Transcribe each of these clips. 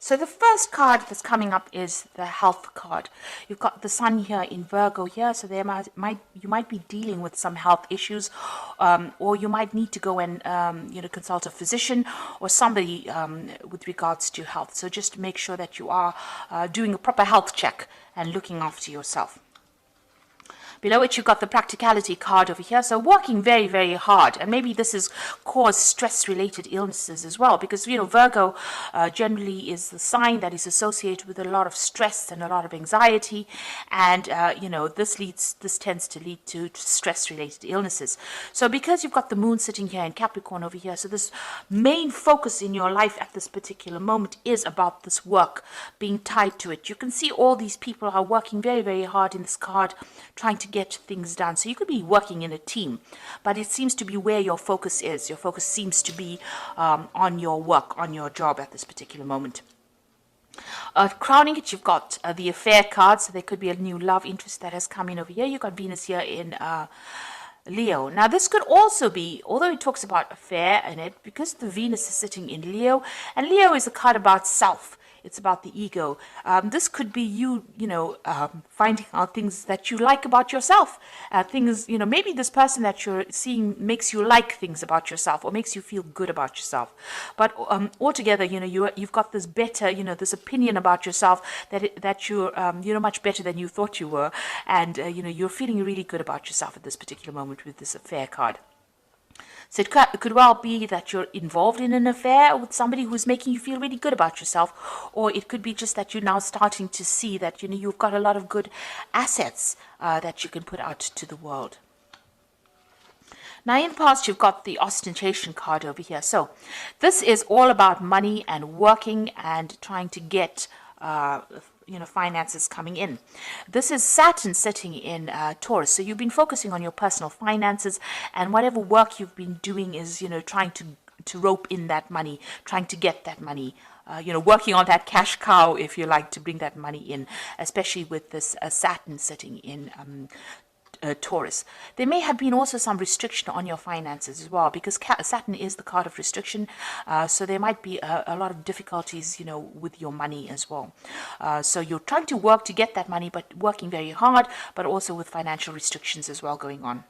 So the first card that's coming up is the health card. You've got the sun here in Virgo here, so there you might be dealing with some health issues, or you might need to go and consult a physician or somebody with regards to health. So just make sure that you are doing a proper health check and looking after yourself. Below it, you've got the practicality card over here. So working very, very hard. And maybe this has caused stress-related illnesses as well. Because, Virgo generally is the sign that is associated with a lot of stress and a lot of anxiety. And, this tends to lead to stress-related illnesses. So because you've got the moon sitting here in Capricorn over here, so this main focus in your life at this particular moment is about this work being tied to it. You can see all these people are working very, very hard in this card, trying to get things done. So you could be working in a team, but it seems to be where your focus is. Your focus seems to be on your work, on your job at this particular moment. Crowning it, you've got the affair card, so there could be a new love interest that has come in over here. You've got Venus here in Leo. Now this could also be, although it talks about affair in it, because the Venus is sitting in Leo, and Leo is a card about self. It's about the ego. This could be you, finding out things that you like about yourself. Maybe this person that you're seeing makes you like things about yourself or makes you feel good about yourself. But altogether, you've got this better, this opinion about yourself that you're much better than you thought you were. And, you're feeling really good about yourself at this particular moment with this affair card. So it could well be that you're involved in an affair with somebody who's making you feel really good about yourself, or it could be just that you're now starting to see that you've got a lot of good assets that you can put out to the world. Now in the past, you've got the ostentation card over here. So this is all about money and working and trying to get finances coming in. This is Saturn sitting in Taurus. So you've been focusing on your personal finances, and whatever work you've been doing is, trying to rope in that money, trying to get that money, working on that cash cow, if you like, to bring that money in, especially with this Saturn sitting in Taurus. There may have been also some restriction on your finances as well, because Saturn is the card of restriction, so there might be a lot of difficulties, with your money as well. So you're trying to work to get that money, but working very hard, but also with financial restrictions as well going on.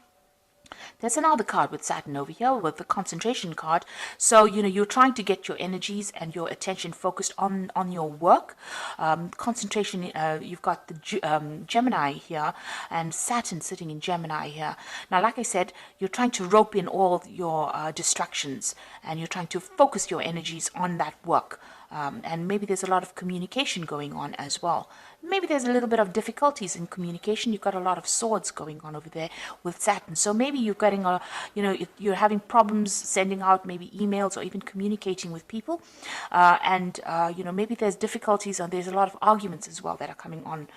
There's another card with Saturn over here with the concentration card. So, you're trying to get your energies and your attention focused on your work. Concentration, you've got the Gemini here and Saturn sitting in Gemini here. Now, like I said, you're trying to rope in all your distractions, and you're trying to focus your energies on that work. And maybe there's a lot of communication going on as well. Maybe there's a little bit of difficulties in communication. You've got a lot of swords going on over there with Saturn. So maybe you're getting you're having problems sending out maybe emails or even communicating with people. Maybe there's difficulties and there's a lot of arguments as well that are coming on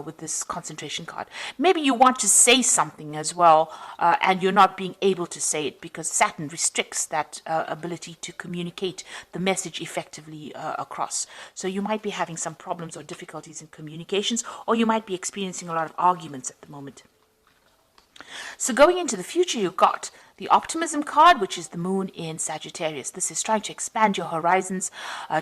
with this concentration card. Maybe you want to say something as well, and you're not being able to say it because Saturn restricts that ability to communicate the message effectively across. So you might be having some problems or difficulties in communications, or you might be experiencing a lot of arguments at the moment. So going into the future, you've got the optimism card, which is the moon in Sagittarius. This is trying to expand your horizons,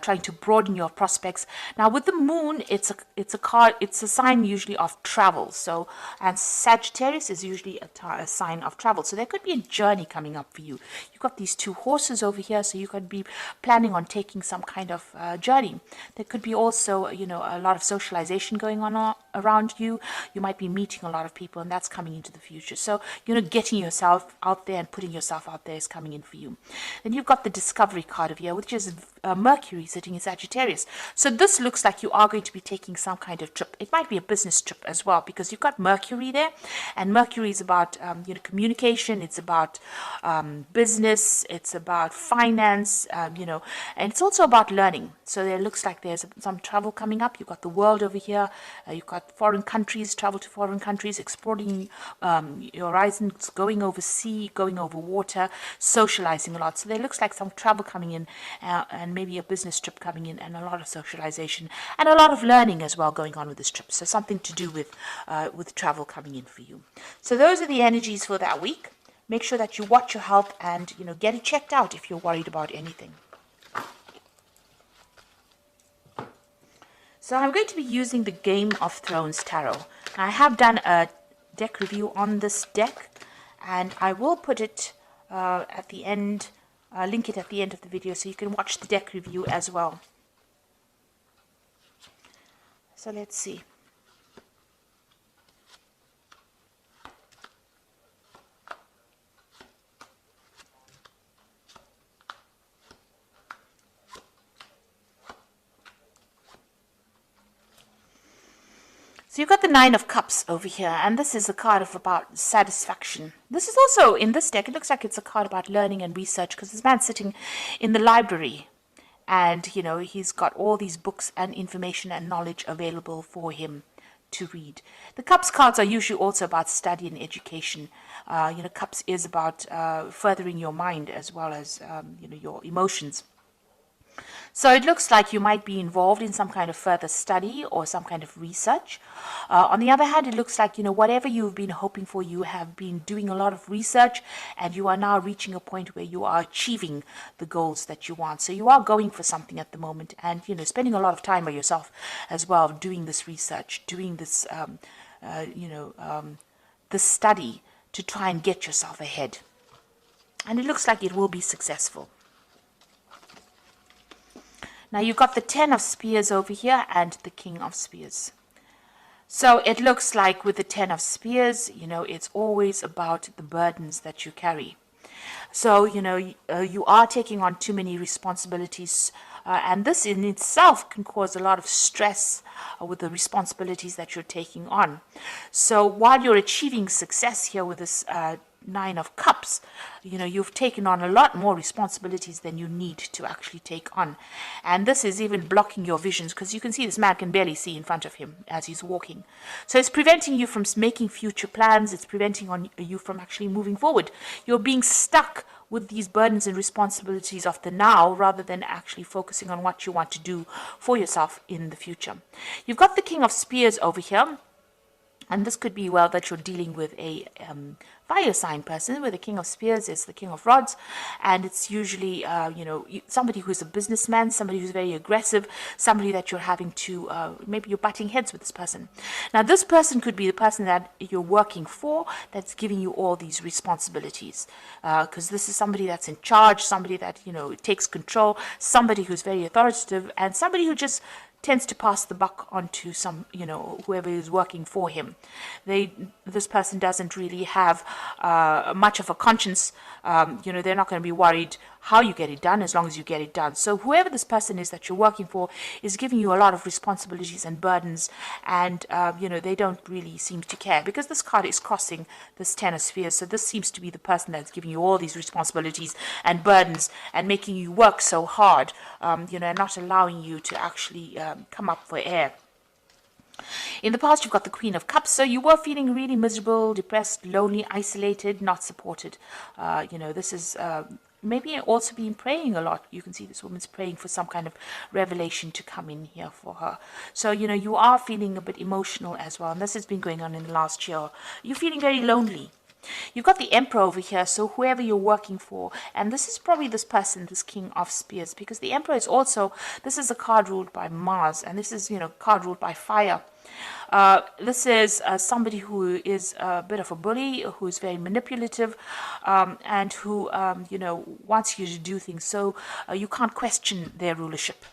trying to broaden your prospects. Now with the moon, it's a card, it's a sign usually of travel. So, and Sagittarius is usually a sign of travel. So there could be a journey coming up for you. You've got these two horses over here, so you could be planning on taking some kind of journey. There could be also, a lot of socialization going on around you. You might be meeting a lot of people, and that's coming into the future. So, getting yourself out there and putting yourself out there is coming in for you. Then you've got the discovery card of here, which is Mercury sitting in Sagittarius. So this looks like you are going to be taking some kind of trip. It might be a business trip as well, because you've got Mercury there, and Mercury is about communication. It's about business. It's about finance. And it's also about learning. So there looks like there's some travel coming up. You've got the world over here. You've got foreign countries, travel to foreign countries, exploring your horizons, going over sea, going over water, socializing a lot. So there looks like some travel coming in, and maybe a business trip coming in, and a lot of socialization and a lot of learning as well going on with this trip. So something to do with travel coming in for you. So those are the energies for that week. Make sure that you watch your health and get it checked out if you're worried about anything. So I'm going to be using the Game of Thrones Tarot. I have done a deck review on this deck, and I will put it at the end, link it at the end of the video so you can watch the deck review as well. So let's see. So you've got the Nine of Cups over here, and this is a card of about satisfaction. This is also, in this deck, it looks like it's a card about learning and research, because this man's sitting in the library, and, you know, he's got all these books and information and knowledge available for him to read. The Cups cards are usually also about study and education. You know, Cups is about furthering your mind as well as, you know, your emotions. So it looks like you might be involved in some kind of further study or some kind of research. On the other hand, it looks like, you know, whatever you've been hoping for, you have been doing a lot of research, and you are now reaching a point where you are achieving the goals that you want. So you are going for something at the moment, and, you know, spending a lot of time by yourself as well, doing this research, doing this, this study to try and get yourself ahead. And it looks like it will be successful. Now you've got the Ten of Spears over here and the King of Spears. So it looks like with the Ten of Spears, you know, it's always about the burdens that you carry. So, you know, you are taking on too many responsibilities, and this in itself can cause a lot of stress with the responsibilities that you're taking on. So while you're achieving success here with this Nine of Cups, you know, you've taken on a lot more responsibilities than you need to actually take on. And this is even blocking your visions, because you can see this man can barely see in front of him as he's walking. So it's preventing you from making future plans. It's preventing you from actually moving forward. You're being stuck with these burdens and responsibilities of the now, rather than actually focusing on what you want to do for yourself in the future. You've got the King of Spears over here. And this could be, well, that you're dealing with a fire sign person, where the King of Spears is the King of Rods. And it's usually, you know, somebody who's a businessman, somebody who's very aggressive, somebody that you're having to, maybe you're butting heads with this person. Now, this person could be the person that you're working for, that's giving you all these responsibilities. Because this is somebody that's in charge, somebody that, you know, takes control, somebody who's very authoritative, and somebody who just tends to pass the buck on to some, you know, whoever is working for him. This person doesn't really have much of a conscience. You know, they're not going to be worried how you get it done, as long as you get it done. So whoever this person is that you're working for is giving you a lot of responsibilities and burdens, and you know, they don't really seem to care, because this card is crossing this Ten of Spears. So this seems to be the person that's giving you all these responsibilities and burdens and making you work so hard, you know, and not allowing you to actually come up for air. In the past, you've got the Queen of Cups, so you were feeling really miserable, depressed, lonely, isolated, not supported. You know, this is maybe also been praying a lot. You can see this woman's praying for some kind of revelation to come in here for her. So, you know, you are feeling a bit emotional as well, and this has been going on in the last year. You're feeling very lonely. You've got the Emperor over here, so whoever you're working for, and this is probably this person, this King of Spears, because the Emperor is also, this is a card ruled by Mars, and this is, you know, card ruled by fire. This is somebody who is a bit of a bully, who is very manipulative, and who, you know, wants you to do things, so you can't question their rulership.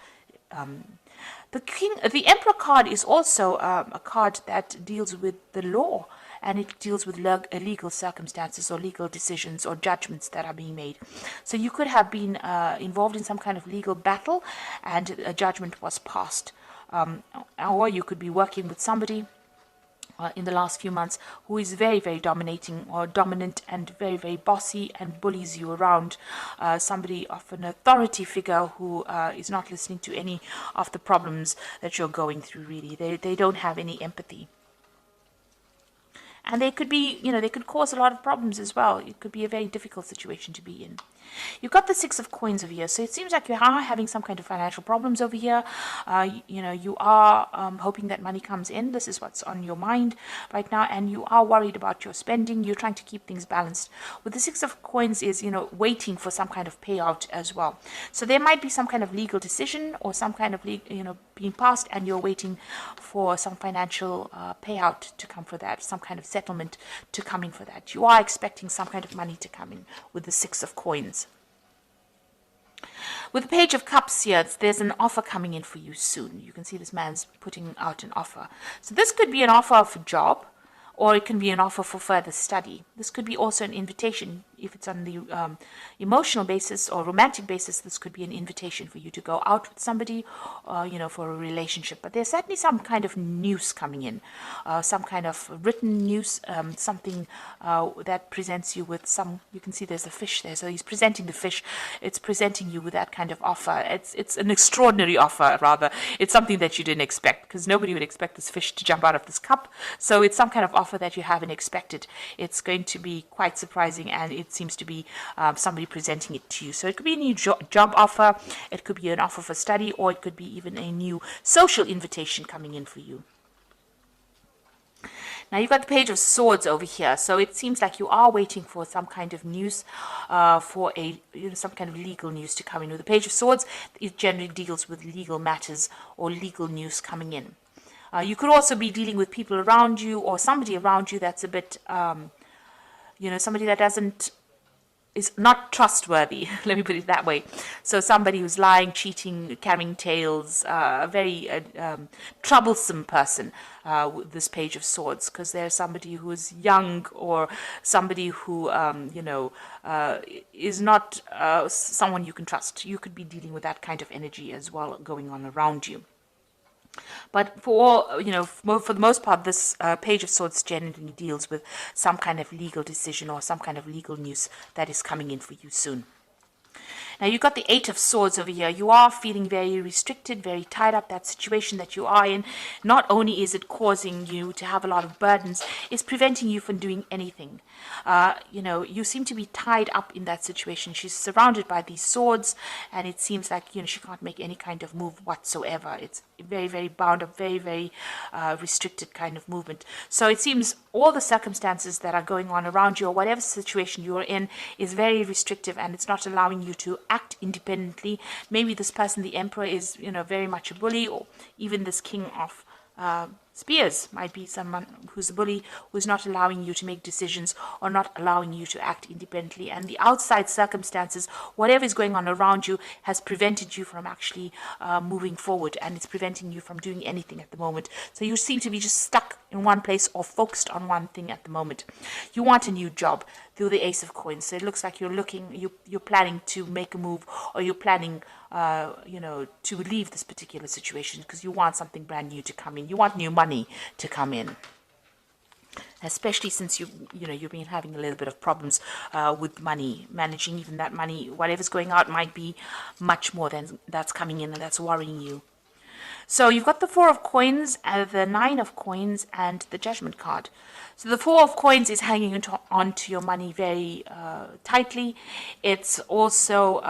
The Emperor card is also a card that deals with the law, and it deals with legal circumstances or legal decisions or judgments that are being made. So you could have been involved in some kind of legal battle, and a judgment was passed. Or you could be working with somebody in the last few months who is very, very dominating or dominant, and very, very bossy, and bullies you around. Somebody of an authority figure who is not listening to any of the problems that you're going through, really. They don't have any empathy. And they could be, they could cause a lot of problems as well. It could be a very difficult situation to be in. You've got the Six of Coins over here, so it seems like you are having some kind of financial problems over here. You are hoping that money comes in. This is what's on your mind right now, and you are worried about your spending. You're trying to keep things balanced. With the Six of Coins is, waiting for some kind of payout as well. So there might be some kind of legal decision or some kind of, being passed, and you're waiting for some financial payout to come for that, some kind of settlement to come in for that. You are expecting some kind of money to come in with the Six of Coins. With the Page of Cups here, there's an offer coming in for you soon. You can see this man's putting out an offer. So this could be an offer of a job, or it can be an offer for further study. This could be also an invitation. If it's on the emotional basis or romantic basis, this could be an invitation for you to go out with somebody, for a relationship. But there's certainly some kind of news coming in, some kind of written news, something that presents you with some. You can see there's a fish there, so he's presenting the fish. It's presenting you with that kind of offer. It's an extraordinary offer, rather. It's something that you didn't expect, because nobody would expect this fish to jump out of this cup. So it's some kind of offer that you haven't expected. It's going to be quite surprising, and it seems to be somebody presenting it to you. So it could be a new job offer, it could be an offer for study, or it could be even a new social invitation coming in for you. Now you've got the Page of Swords over here, so it seems like you are waiting for some kind of news, for some kind of legal news to come in. With the Page of Swords, it generally deals with legal matters or legal news coming in. You could also be dealing with people around you, or somebody around you that's a bit, somebody that is not trustworthy. Let me put it that way. So somebody who's lying, cheating, carrying tales, a very troublesome person with this Page of Swords, because there's somebody who is young, or somebody who, is not someone you can trust. You could be dealing with that kind of energy as well going on around you. But for the most part, this Page of Swords generally deals with some kind of legal decision or some kind of legal news that is coming in for you soon. Now you've got the Eight of Swords over here. You are feeling very restricted, very tied up. That situation that you are in, not only is it causing you to have a lot of burdens, it's preventing you from doing anything. You seem to be tied up in that situation. She's surrounded by these swords, and it seems like she can't make any kind of move whatsoever. It's very, very bound up, very, very restricted kind of movement. So it seems all the circumstances that are going on around you, or whatever situation you're in, is very restrictive, and it's not allowing you to act independently. Maybe this person, the Emperor, is very much a bully, or even this King of Spears might be someone who's a bully, who's not allowing you to make decisions or not allowing you to act independently. And the outside circumstances, whatever is going on around you, has prevented you from actually moving forward, and it's preventing you from doing anything at the moment. So you seem to be just stuck in one place or focused on one thing at the moment. You want a new job through the Ace of Coins. So it looks like you're planning to make a move, or you're planning to leave this particular situation, because you want something brand new to come in. You want new money to come in, especially since you've been having a little bit of problems with money, managing even that money. Whatever's going out might be much more than that's coming in, and that's worrying you. So you've got the Four of Coins, the Nine of Coins, and the Judgment card. So the Four of Coins is hanging onto your money very tightly. It's also,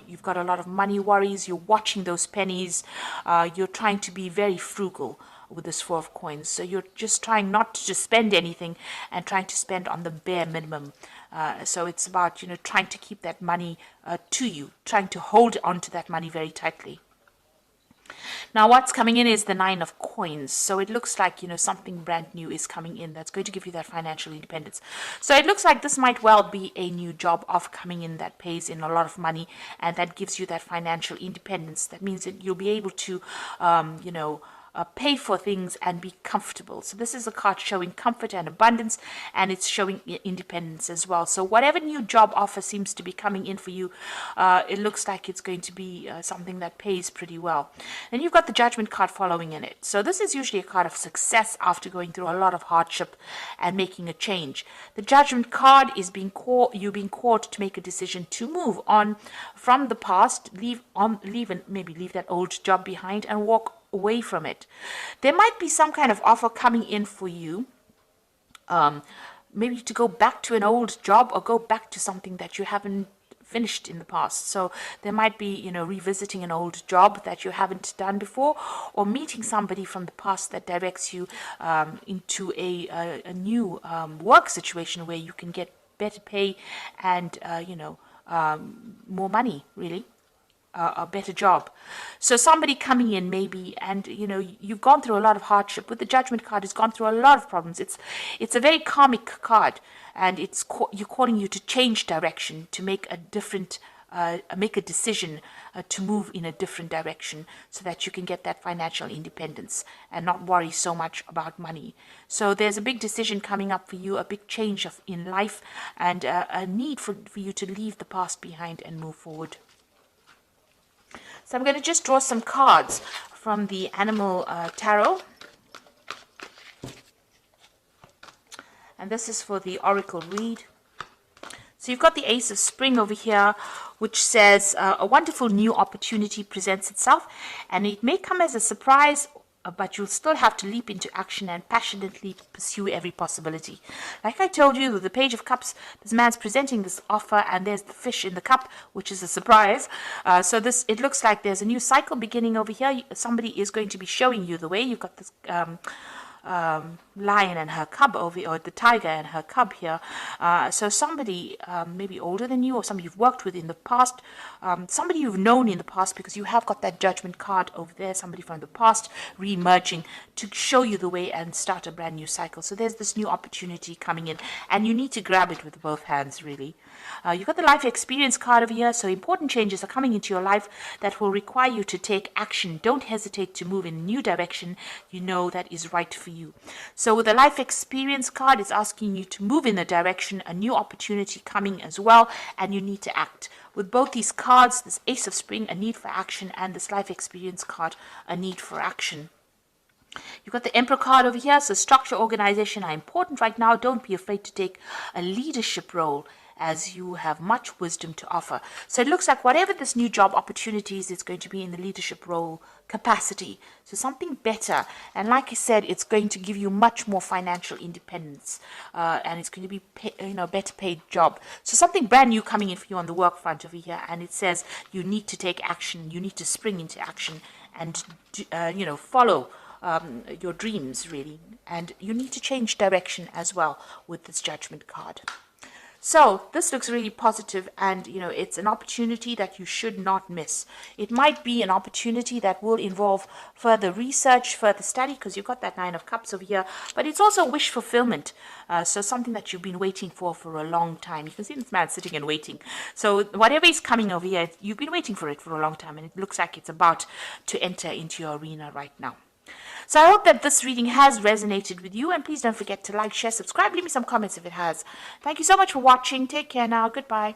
you've got a lot of money worries. You're watching those pennies. You're trying to be very frugal with this Four of Coins. So you're just trying not to just spend anything, and trying to spend on the bare minimum. So it's about, trying to keep that money to you, trying to hold on to that money very tightly. Now what's coming in is the Nine of Coins. So it looks like, something brand new is coming in that's going to give you that financial independence. So it looks like this might well be a new job offer coming in that pays in a lot of money, and that gives you that financial independence. That means that you'll be able to, pay for things and be comfortable. So this is a card showing comfort and abundance, and it's showing independence as well. So whatever new job offer seems to be coming in for you, it looks like it's going to be something that pays pretty well. And you've got the Judgment card following in it. So this is usually a card of success after going through a lot of hardship and making a change. The Judgment card is being called to make a decision to move on from the past, leave that old job behind, and walk away from it. There might be some kind of offer coming in for you maybe to go back to an old job or go back to something that you haven't finished in the past. So there might be, revisiting an old job that you haven't done before, or meeting somebody from the past that directs you into a new work situation where you can get better pay and, more money, really. A better job. So somebody coming in maybe, and you've gone through a lot of hardship. With the Judgment card, it's gone through a lot of problems. It's a very karmic card, and you're calling you to change direction, to make a different, make a decision to move in a different direction, so that you can get that financial independence and not worry so much about money. So there's a big decision coming up for you, a big change in life, and a need for you to leave the past behind and move forward. So I'm going to just draw some cards from the Animal Tarot. And this is for the Oracle read. So you've got the Ace of Spring over here, which says a wonderful new opportunity presents itself, and it may come as a surprise, but you'll still have to leap into action and passionately pursue every possibility. Like I told you, with the Page of Cups, this man's presenting this offer, and there's the fish in the cup, which is a surprise. So it looks like there's a new cycle beginning over here. Somebody is going to be showing you the way. You've got this lion and her cub over, or the tiger and her cub here. So somebody maybe older than you, or somebody you've worked with in the past, somebody you've known in the past, because you have got that Judgment card over there, somebody from the past re-emerging to show you the way and start a brand new cycle. So there's this new opportunity coming in, and you need to grab it with both hands, really. You've got the Life Experience card over here, so important changes are coming into your life that will require you to take action. Don't hesitate to move in a new direction you know that is right for you. So with the Life Experience card, it's asking you to move in the direction, a new opportunity coming as well, and you need to act. With both these cards, this Ace of Spring, a need for action, and this Life Experience card, a need for action. You've got the Emperor card over here, so structure, organization are important right now. Don't be afraid to take a leadership role, as you have much wisdom to offer. So it looks like whatever this new job opportunities, it's going to be in the leadership role capacity. So something better. And like I said, it's going to give you much more financial independence. And it's going to be better paid job. So something brand new coming in for you on the work front over here. And it says you need to take action. You need to spring into action and, follow your dreams, really. And you need to change direction as well with this Judgment card. So this looks really positive, and it's an opportunity that you should not miss. It might be an opportunity that will involve further research, further study, because you've got that Nine of Cups over here, but it's also wish fulfillment. So something that you've been waiting for a long time. You can see this man sitting and waiting. So whatever is coming over here, you've been waiting for it for a long time, and it looks like it's about to enter into your arena right now. So I hope that this reading has resonated with you, and please don't forget to like, share, subscribe, leave me some comments if it has. Thank you so much for watching. Take care now. Goodbye.